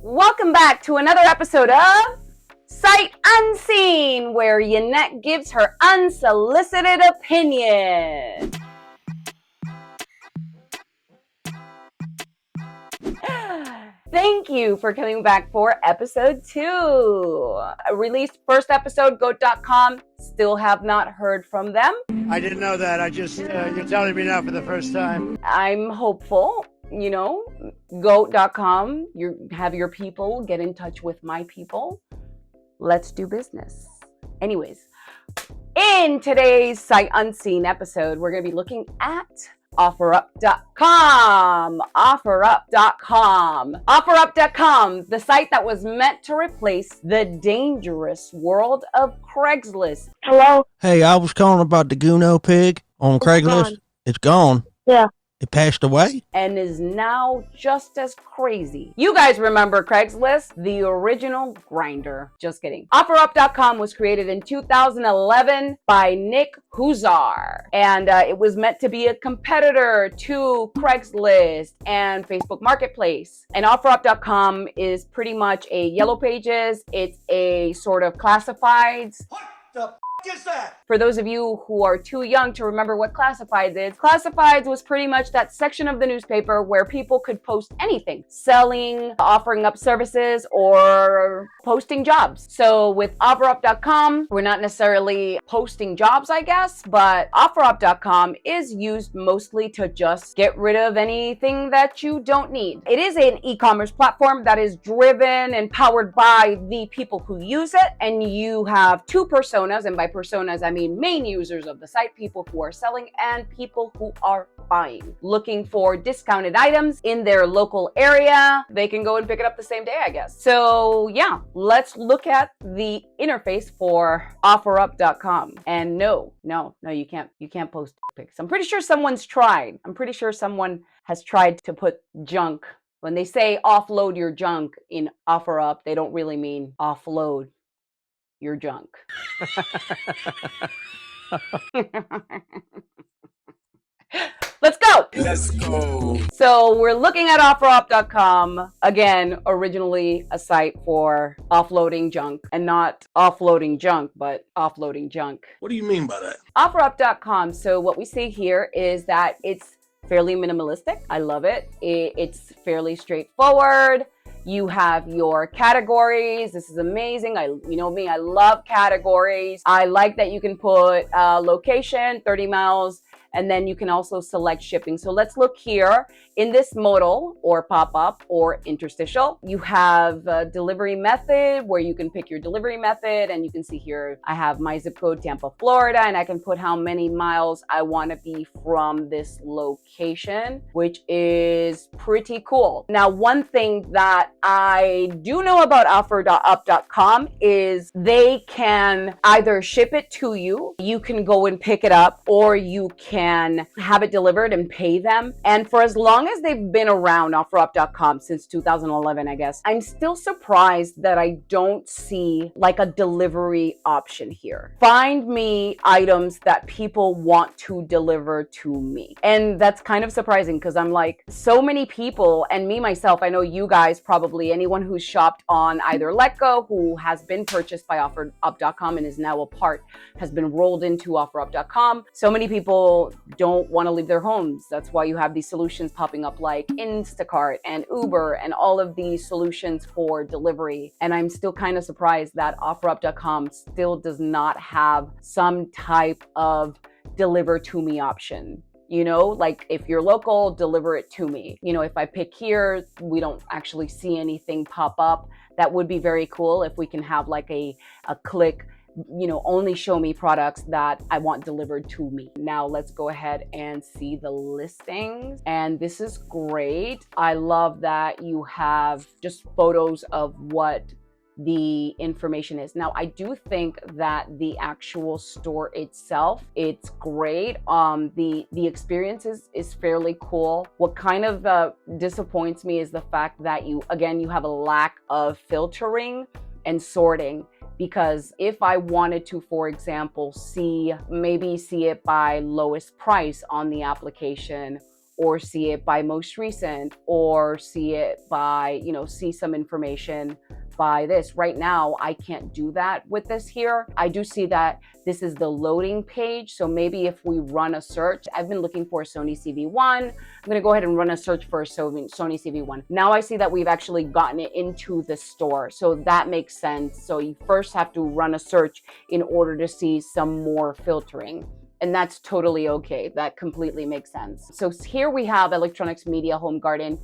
Welcome back to another episode of Sight Unseen, where Yannette gives her unsolicited opinion. Thank you for coming back for episode 2. I released first episode, goat.com. Still have not heard from them. I didn't know that. You're telling me now for the first time. I'm hopeful. Goat.com, you have your people get in touch with my people. Let's do business. Anyways, in today's Sight Unseen episode, we're going to be looking at OfferUp.com. OfferUp.com, the site that was meant to replace the dangerous world of Craigslist. Hello? Hey, I was calling about the Guno pig on Craigslist. gone. It's gone. Yeah. It passed away? And is now just as crazy. You guys remember Craigslist, the original grinder. Just kidding. OfferUp.com was created in 2011 by Nick Huzar. And it was meant to be a competitor to Craigslist and Facebook Marketplace. And OfferUp.com is pretty much a Yellow Pages. It's a sort of classifieds. What the f*** is that? For those of you who are too young to remember what Classifieds is, Classifieds was pretty much that section of the newspaper where people could post anything, selling, offering up services, or posting jobs. So with OfferUp.com, we're not necessarily posting jobs, I guess, but OfferUp.com is used mostly to just get rid of anything that you don't need. It is an e-commerce platform that is driven and powered by the people who use it, and you have two personas, and by personas, I mean main users of the site, people who are selling and people who are buying. Looking for discounted items in their local area, they can go and pick it up the same day, I guess. So yeah, let's look at the interface for OfferUp.com. And no, you can't post pics. I'm pretty sure someone's tried. I'm pretty sure someone has tried to put junk. When they say offload your junk in OfferUp, they don't really mean offload your junk. Let's go. Let's go. So we're looking at OfferUp.com. Again, originally a site for offloading junk, and not offloading junk, but offloading junk. What do you mean by that? OfferUp.com. So what we see here is that it's fairly minimalistic. I love it. It's fairly straightforward. You have your categories. This is amazing. You know me, I love categories. I like that you can put location, 30 miles, and then you can also select shipping. So let's look here in this modal or pop-up or interstitial. You have a delivery method where you can pick your delivery method, and you can see here I have my zip code, Tampa, Florida, and I can put how many miles I want to be from this location, which is pretty cool. Now, one thing that I do know about OfferUp.com is they can either ship it to you, you can go and pick it up, or you can have it delivered and pay them. And for as long as they've been around, OfferUp.com, since 2011, I guess, I'm still surprised that I don't see like a delivery option here. Find me items that people want to deliver to me. And that's kind of surprising because I'm like, so many people, and me myself, I know you guys probably, anyone who's shopped on either Letgo, who has been purchased by OfferUp.com and is now has been rolled into OfferUp.com. So many people don't want to leave their homes. That's why you have these solutions popping up like Instacart and Uber and all of these solutions for delivery. And I'm still kind of surprised that OfferUp.com still does not have some type of deliver to me option. Like if you're local, deliver it to me. If I pick here, we don't actually see anything pop up. That would be very cool if we can have like a click, only show me products that I want delivered to me. Now let's go ahead and see the listings. And this is great. I love that you have just photos of what the information is. Now, I do think that the actual store itself, it's great. The experience is fairly cool. What kind of disappoints me is the fact that you have a lack of filtering and sorting. Because if I wanted to, for example, see it by lowest price on the application, or see it by most recent, or see it by, see some information by this. Right now, I can't do that with this here. I do see that this is the loading page. So maybe if we run a search, I've been looking for a Sony CV1. I'm gonna go ahead and run a search for a Sony CV1. Now I see that we've actually gotten it into the store. So that makes sense. So you first have to run a search in order to see some more filtering. And that's totally okay. That completely makes sense. So here we have electronics, media, home garden,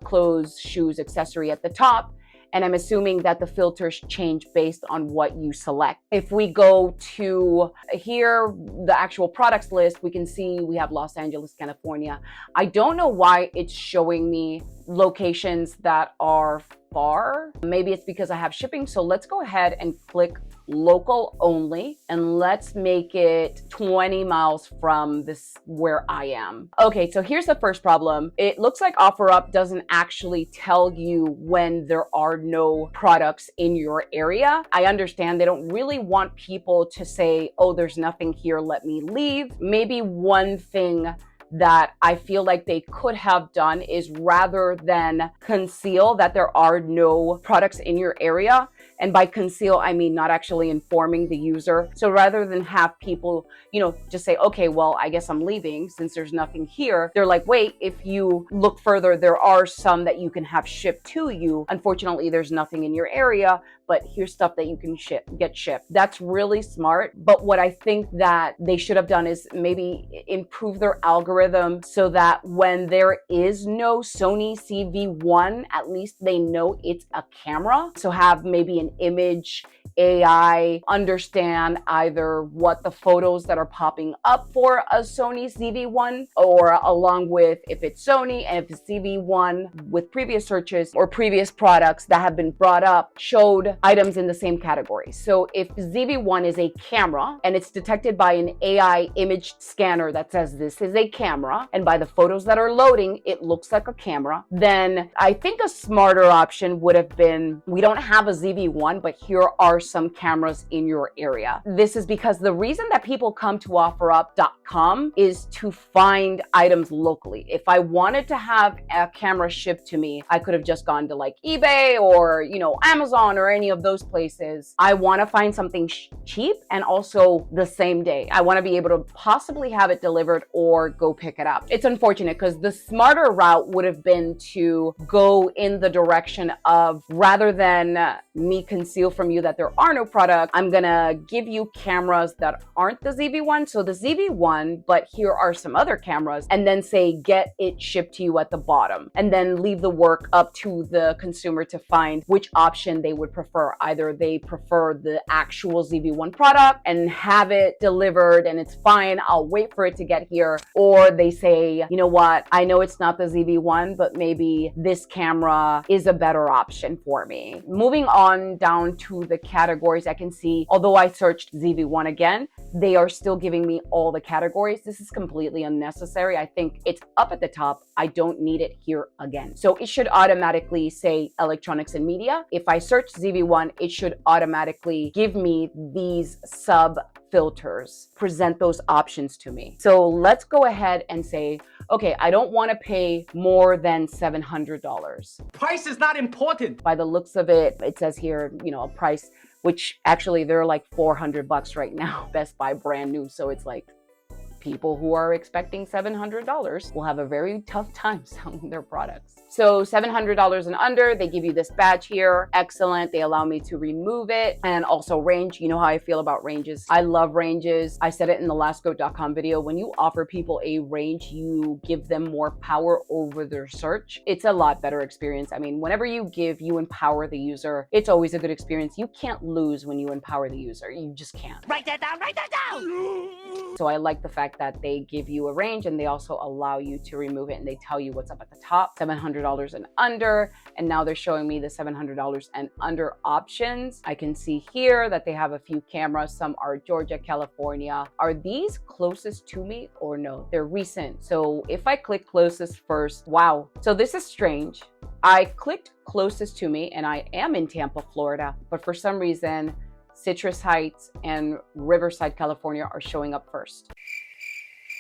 clothes, shoes, accessory at the top. And I'm assuming that the filters change based on what you select. If we go to here, the actual products list, we can see we have Los Angeles, California. I don't know why it's showing me locations that are far. Maybe it's because I have shipping. So let's go ahead and click local only, and let's make it 20 miles from this where I am. Okay, so here's the first problem. It looks like OfferUp doesn't actually tell you when there are no products in your area. I understand they don't really want people to say, oh, there's nothing here, let me leave. Maybe one thing that I feel like they could have done is, rather than conceal that there are no products in your area, and by conceal, I mean not actually informing the user. So rather than have people, just say, okay, well, I guess I'm leaving since there's nothing here. They're like, wait, if you look further, there are some that you can have shipped to you. Unfortunately, there's nothing in your area, but here's stuff that you can get shipped. That's really smart. But what I think that they should have done is maybe improve their algorithm so that when there is no Sony CV1, at least they know it's a camera. So have maybe an image AI understand either what the photos that are popping up for a Sony CV1, or along with if it's Sony and if it's CV1 with previous searches or previous products that have been brought up showed items in the same category. So if CV1 is a camera and it's detected by an AI image scanner that says this is a camera, and by the photos that are loading, it looks like a camera, then I think a smarter option would have been, we don't have a CV1, but here are some cameras in your area. This is because the reason that people come to OfferUp.com is to find items locally. If I wanted to have a camera shipped to me, I could have just gone to like eBay or, Amazon or any of those places. I want to find something cheap and also the same day. I want to be able to possibly have it delivered or go pick it up. It's unfortunate because the smarter route would have been to go in the direction of, rather than me conceal from you that there are no products, I'm gonna give you cameras that aren't the ZV-1. So the ZV-1, but here are some other cameras, and then say, get it shipped to you at the bottom, and then leave the work up to the consumer to find which option they would prefer. Either they prefer the actual ZV-1 product and have it delivered and it's fine, I'll wait for it to get here, or they say, you know what, I know it's not the ZV-1, but maybe this camera is a better option for me. Moving on down to the categories, I can see, although I searched ZV-1 again, they are still giving me all the categories. This is completely unnecessary. I think it's up at the top. I don't need it here again. So it should automatically say electronics and media. If I search ZV-1, it should automatically give me these sub filters, present those options to me. So let's go ahead and say, okay, I don't want to pay more than $700. Price is not important. By the looks of it, it says here, a price, which actually they're like $400 right now, Best Buy brand new. So it's like, people who are expecting $700 will have a very tough time selling their products. So $700 and under, they give you this badge here. Excellent. They allow me to remove it. And also range. You know how I feel about ranges. I love ranges. I said it in the last Goat.com video. When you offer people a range, you give them more power over their search. It's a lot better experience. I mean, whenever you empower the user, it's always a good experience. You can't lose when you empower the user. You just can't. Write that down, write that down! So I like the fact that they give you a range and they also allow you to remove it, and they tell you what's up at the top. $700 and under, and now they're showing me the $700 and under options. I can see here that they have a few cameras. Some are Georgia, California. Are these closest to me or no? They're recent. So if I click closest first, wow. So this is strange. I clicked closest to me and I am in Tampa, Florida, but for some reason, Citrus Heights and Riverside, California are showing up first.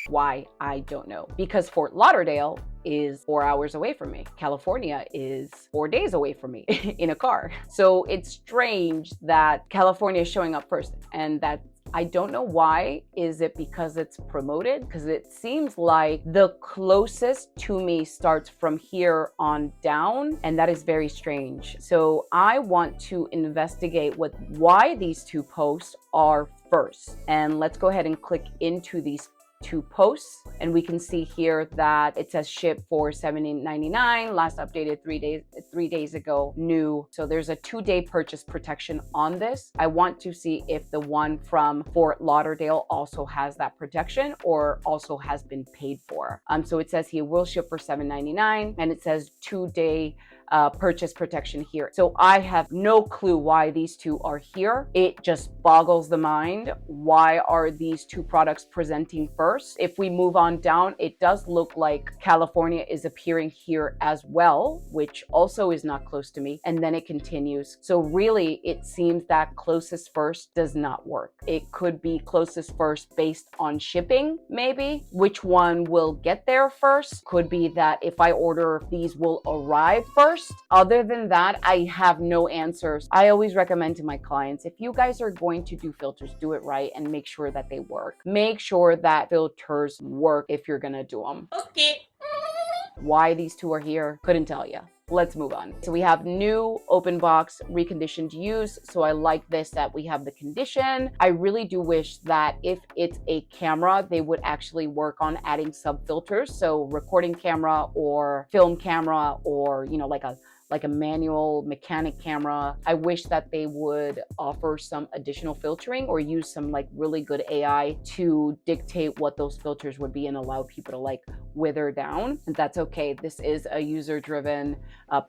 Why? I don't know. Because Fort Lauderdale is 4 hours away from me. California is 4 days away from me in a car. So it's strange that California is showing up first, and that I don't know why. Is it because it's promoted? Because it seems like the closest to me starts from here on down, and that is very strange. So I want to investigate why these two posts are first. And let's go ahead and click into these two posts, and we can see here that it says ship for $17.99, last updated 3 days ago, new. So there's a 2-day purchase protection on this. I want to see if the one from Fort Lauderdale also has that protection or also has been paid for. So it says here will ship for $7.99, and it says 2-day purchase protection here. So I have no clue why these two are here. It just boggles the mind. Why are these two products presenting first? If we move on down, it does look like California is appearing here as well, which also is not close to me. And then it continues. So really, it seems that closest first does not work. It could be closest first based on shipping, maybe. Which one will get there first? Could be that if I order, these will arrive first. Other than that, I have no answers. I always recommend to my clients, if you guys are going to do filters, do it right and make sure that they work. Make sure that filters work if you're gonna do them. Okay. Why these two are here, couldn't tell you. Let's move on. So we have new open box reconditioned use. So I like this, that we have the condition. I really do wish that if it's a camera, they would actually work on adding sub filters. So recording camera or film camera, or, you know, like a manual mechanic camera. I wish that they would offer some additional filtering or use some like really good AI to dictate what those filters would be and allow people to like wither down. And that's okay. This is a user-driven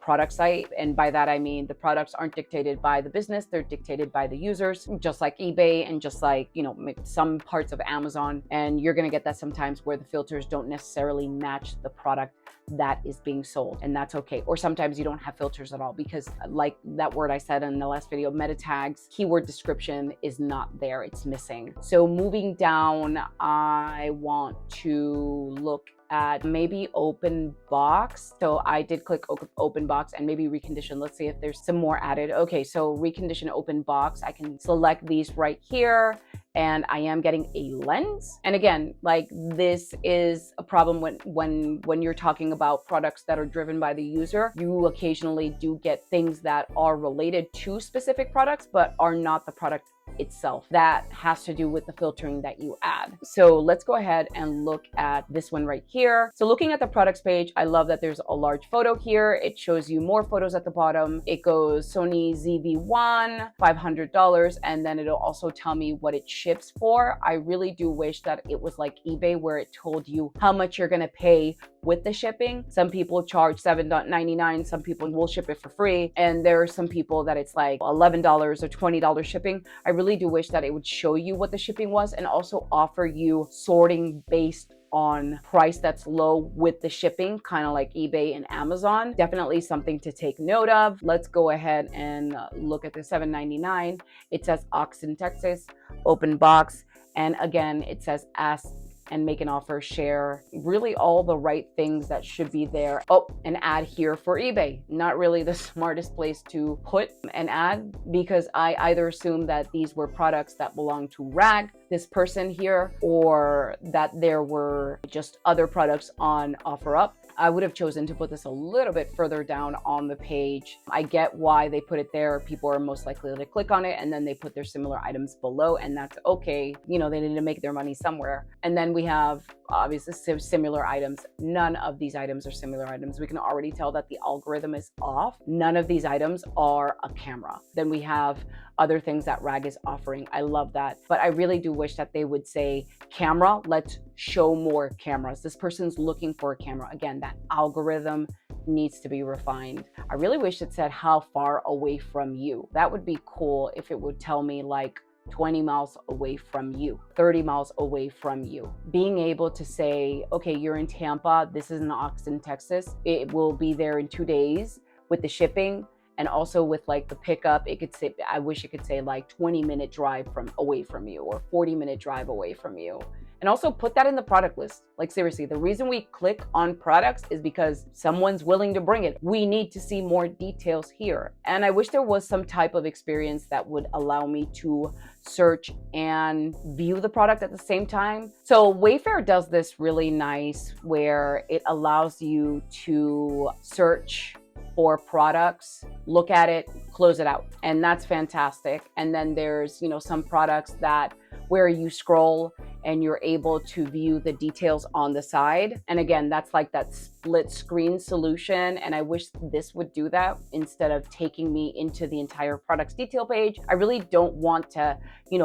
product site. And by that, I mean the products aren't dictated by the business. They're dictated by the users, just like eBay and just like, you know, some parts of Amazon. And you're going to get that sometimes where the filters don't necessarily match the product that is being sold, and that's okay. Or sometimes you don't have filters at all because, like that word I said in the last video, meta tags, keyword description is not there, it's missing. So moving down, I want to look at maybe open box. So I did click open box and maybe recondition. Let's see if there's some more added. Okay, so recondition open box. I can select these right here, and I am getting a lens. And again, like this is a problem when you're talking about products that are driven by the user. You occasionally do get things that are related to specific products, but are not the product itself. That has to do with the filtering that you add. So let's go ahead and look at this one right here. So looking at the products page, I love that there's a large photo here. It shows you more photos at the bottom. It goes Sony ZV-1, $500, and then it'll also tell me what it ships for. I really do wish that it was like eBay where it told you how much you're gonna pay with the shipping. Some people charge $7.99, some people will ship it for free, and there are some people that it's like $11 or $20 shipping. I really do wish that it would show you what the shipping was and also offer you sorting based on price that's low with the shipping, kind of like eBay and Amazon. Definitely something to take note of. Let's go ahead and look at the $7.99. It says Austin, Texas, open box. And again, it says ask and make an offer, share, really all the right things that should be there. Oh, an ad here for eBay. Not really the smartest place to put an ad, because I either assume that these were products that belong to RAG, this person here, or that there were just other products on OfferUp. I would have chosen to put this a little bit further down on the page. I get why they put it there. People are most likely to click on it, and then they put their similar items below, and that's okay. You know, they need to make their money somewhere. And then we have obviously similar items. None of these items are similar items. We can already tell that the algorithm is off. None of these items are a camera. Then we have other things that RAG is offering. I love that. But I really do wish that they would say, camera, let's show more cameras. This person's looking for a camera. Again, that algorithm needs to be refined. I really wish it said how far away from you. That would be cool if it would tell me like 20 miles away from you, 30 miles away from you. Being able to say, okay, you're in Tampa, this is in Austin, Texas. It will be there in 2 days with the shipping. And also with like the pickup, it could say, I wish it could say like 20-minute drive away from you, or 40-minute drive away from you. And also put that in the product list. Like seriously, the reason we click on products is because someone's willing to bring it. We need to see more details here. And I wish there was some type of experience that would allow me to search and view the product at the same time. So Wayfair does this really nice where it allows you to search for products, look at it, close it out. And that's fantastic. And then there's, some products that where you scroll and you're able to view the details on the side. And again, that's like that split screen solution. And I wish this would do that instead of taking me into the entire product's detail page. I really don't want to,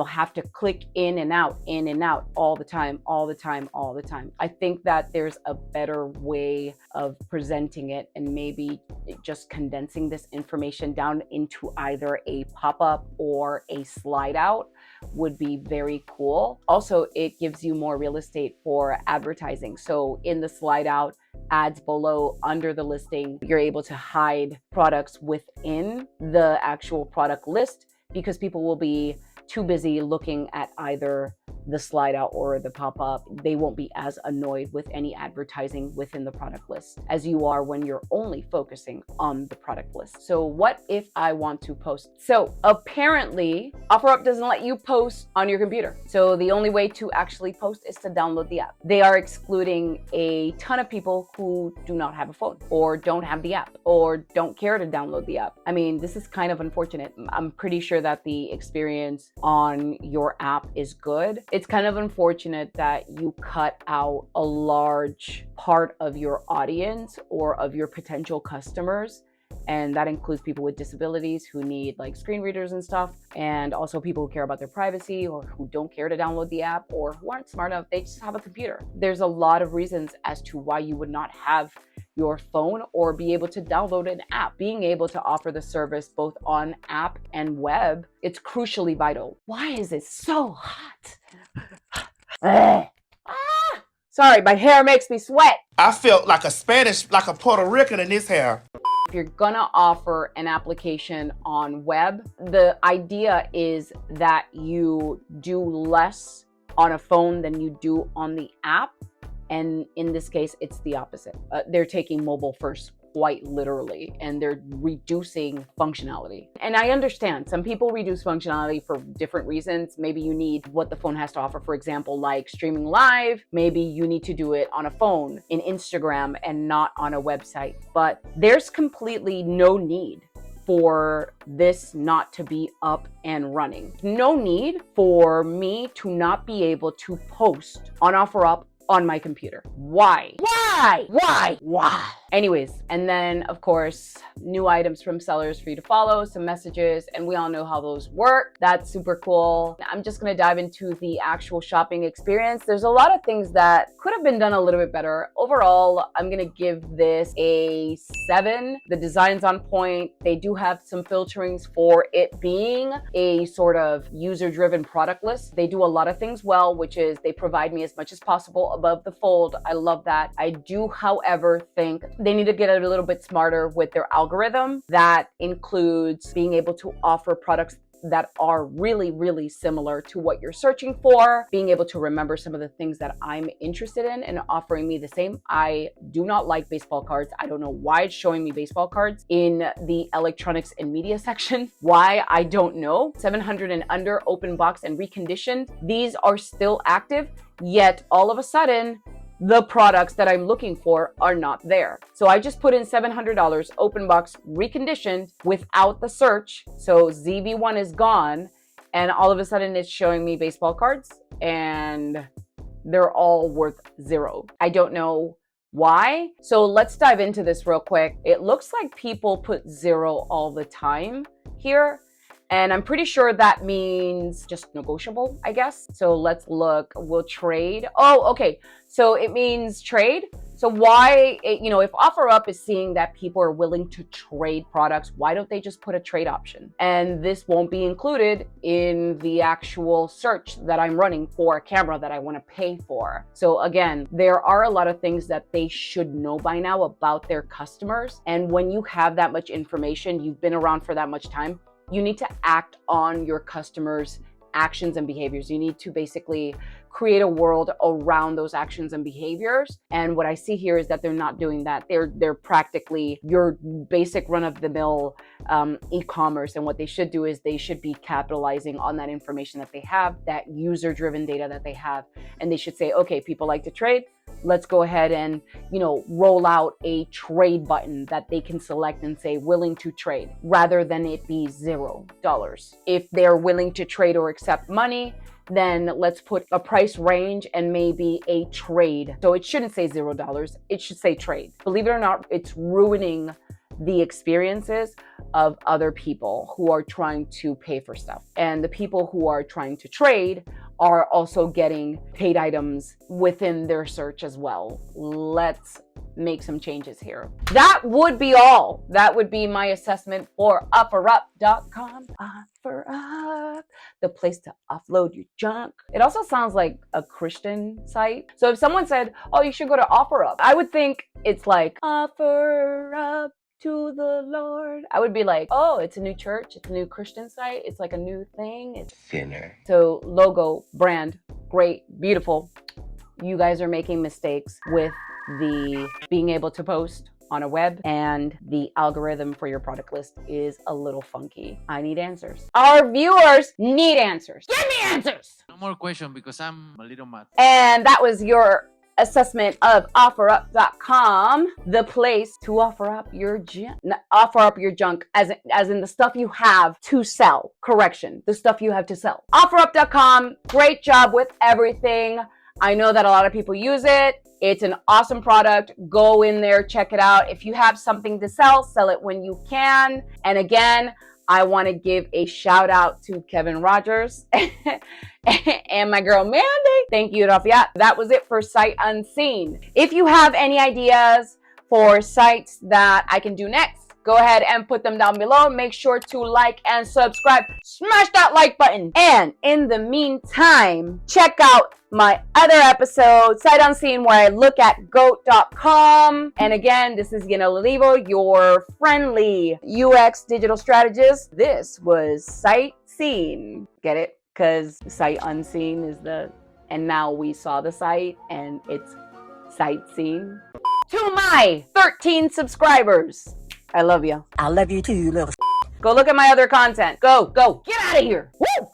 have to click in and out all the time. I think that there's a better way of presenting it and maybe just condensing this information down into either a pop-up or a slide out would be very cool. Also, it gives you more real estate for advertising. So in the slide out, ads below under the listing, you're able to hide products within the actual product list because people will be too busy looking at either the slide out or the pop-up. They won't be as annoyed with any advertising within the product list as you are when you're only focusing on the product list. So what if I want to post? So apparently OfferUp doesn't let you post on your computer. So the only way to actually post is to download the app. They are excluding a ton of people who do not have a phone or don't have the app or don't care to download the app. I mean, this is kind of unfortunate. I'm pretty sure that the experience on your app is good. It's kind of unfortunate that you cut out a large part of your audience or of your potential customers. And that includes people with disabilities who need like screen readers and stuff. And also people who care about their privacy or who don't care to download the app or who aren't smart enough, they just have a computer. There's a lot of reasons as to why you would not have your phone or be able to download an app. Being able to offer the service both on app and web, it's crucially vital. Why is it so hot? Sorry, my hair makes me sweat. I felt like a Puerto Rican in this hair. If you're gonna offer an application on web, the idea is that you do less on a phone than you do on the app. And in this case, it's the opposite. They're taking mobile first quite literally, and they're reducing functionality. And I understand some people reduce functionality for different reasons. Maybe you need what the phone has to offer, for example, like streaming live. Maybe you need to do it on a phone, in Instagram, and not on a website. But there's completely no need for this not to be up and running. No need for me to not be able to post on OfferUp on my computer. Why? Anyways, and then of course, new items from sellers for you to follow, some messages, and we all know how those work. That's super cool. I'm just gonna dive into the actual shopping experience. There's a lot of things that could have been done a little bit better. Overall, I'm gonna give this a 7. The design's on point. They do have some filterings for it being a sort of user-driven product list. They do a lot of things well, which is they provide me as much as possible above the fold. I love that. I do, however, think they need to get a little bit smarter with their algorithm. That includes being able to offer products that are really, really similar to what you're searching for, being able to remember some of the things that I'm interested in and offering me the same. I do not like baseball cards. I don't know why it's showing me baseball cards in the electronics and media section. Why? I don't know. 700 and under, open box and reconditioned. These are still active, yet all of a sudden, the products that I'm looking for are not there. So I just put in $700, open box, reconditioned without the search. So ZV1 is gone. And all of a sudden it's showing me baseball cards and they're all worth 0. I don't know why. So let's dive into this real quick. It looks like people put 0 all the time here. And I'm pretty sure that means just negotiable, I guess. So let's look, we'll trade. Oh, okay. So it means trade. So why, if OfferUp is seeing that people are willing to trade products, why don't they just put a trade option? And this won't be included in the actual search that I'm running for a camera that I want to pay for. So again, there are a lot of things that they should know by now about their customers. And when you have that much information, you've been around for that much time, you need to act on your customers' actions and behaviors. You need to basically create a world around those actions and behaviors. And what I see here is that they're not doing that. They're practically your basic run-of-the-mill e-commerce. And what they should do is they should be capitalizing on that information that they have, that user-driven data that they have. And they should say, okay, people like to trade. Let's go ahead and, roll out a trade button that they can select and say willing to trade, rather than it be $0. If they're willing to trade or accept money, then let's put a price range and maybe a trade. So it shouldn't say $0. It should say trade. Believe it or not, it's ruining the experiences of other people who are trying to pay for stuff. And the people who are trying to trade are also getting paid items within their search as well. Let's make some changes here. That would be all. That would be my assessment for OfferUp.com. OfferUp, the place to offload your junk. It also sounds like a Christian site. So if someone said, oh, you should go to OfferUp, I would think it's like, offer up to the Lord. I would be like, oh, it's a new church, it's a new Christian site, it's like a new thing. It's Sinner. so logo, brand, great, beautiful. You guys are making mistakes with the being able to post on a web, and the algorithm for your product list is a little funky. I need answers. Our viewers need answers. Give me answers. No more question because I'm a little mad. And that was your assessment of OfferUp.com, the place to offer up your junk. Offer up your junk as in the stuff you have to sell. Correction, the stuff you have to sell. OfferUp.com, great job with everything. I know that a lot of people use it. It's an awesome product. Go in there, check it out. If you have something to sell it when you can. And again, I want to give a shout out to Kevin Rogers and my girl Mandy. Thank you, Rafiat. That was it for Sight Unseen. If you have any ideas for sites that I can do next, go ahead and put them down below. Make sure to like and subscribe. Smash that like button. And in the meantime, check out my other episode, Sight Unseen, where I look at GOAT.com. And again, this is Yana Olivo, your friendly UX digital strategist. This was Sight Seen. Get it? Because Sight Unseen is and now we saw the site and it's Sight Seen. To my 13 subscribers, I love you. I love you too, little. Go look at my other content. Go. Get out of here. Woo!